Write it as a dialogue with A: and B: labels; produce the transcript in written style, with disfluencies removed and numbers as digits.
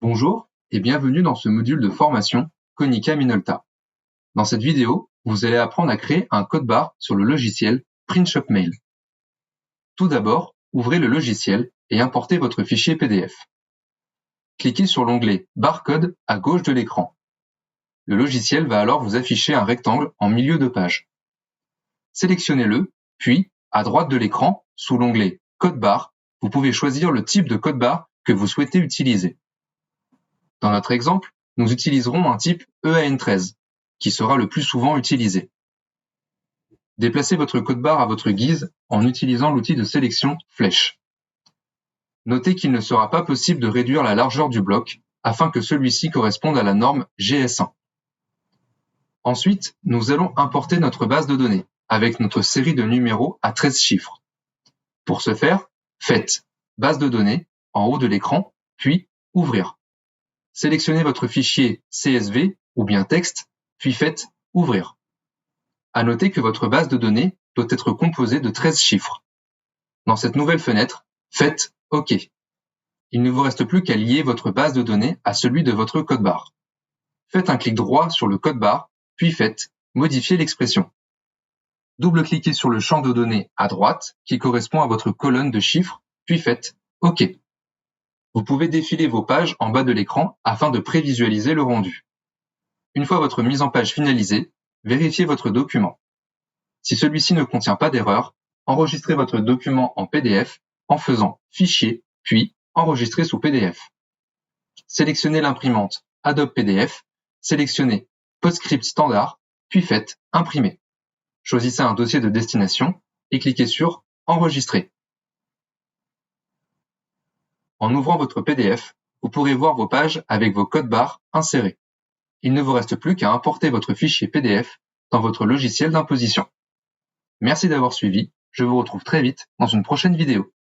A: Bonjour et bienvenue dans ce module de formation Konica Minolta. Dans cette vidéo, vous allez apprendre à créer un code-barre sur le logiciel PrintShopMail. Tout d'abord, ouvrez le logiciel et importez votre fichier PDF. Cliquez sur l'onglet Barcode à gauche de l'écran. Le logiciel va alors vous afficher un rectangle en milieu de page. Sélectionnez-le, puis, à droite de l'écran, sous l'onglet Code-barre, vous pouvez choisir le type de code-barre que vous souhaitez utiliser. Dans notre exemple, nous utiliserons un type EAN13, qui sera le plus souvent utilisé. Déplacez votre code-barre à votre guise en utilisant l'outil de sélection flèche. Notez qu'il ne sera pas possible de réduire la largeur du bloc afin que celui-ci corresponde à la norme GS1. Ensuite, nous allons importer notre base de données avec notre série de numéros à 13 chiffres. Pour ce faire, faites Base de données en haut de l'écran, puis Ouvrir. Sélectionnez votre fichier CSV ou bien texte, puis faites Ouvrir. À noter que votre base de données doit être composée de 13 chiffres. Dans cette nouvelle fenêtre, faites OK. Il ne vous reste plus qu'à lier votre base de données à celui de votre code-barre. Faites un clic droit sur le code-barre, puis faites Modifier l'expression. Double-cliquez sur le champ de données à droite qui correspond à votre colonne de chiffres, puis faites OK. Vous pouvez défiler vos pages en bas de l'écran afin de prévisualiser le rendu. Une fois votre mise en page finalisée, vérifiez votre document. Si celui-ci ne contient pas d'erreur, enregistrez votre document en PDF en faisant Fichier, puis Enregistrer sous PDF. Sélectionnez l'imprimante Adobe PDF, sélectionnez PostScript standard, puis faites Imprimer. Choisissez un dossier de destination et cliquez sur Enregistrer. En ouvrant votre PDF, vous pourrez voir vos pages avec vos codes-barres insérés. Il ne vous reste plus qu'à importer votre fichier PDF dans votre logiciel d'imposition. Merci d'avoir suivi, je vous retrouve très vite dans une prochaine vidéo.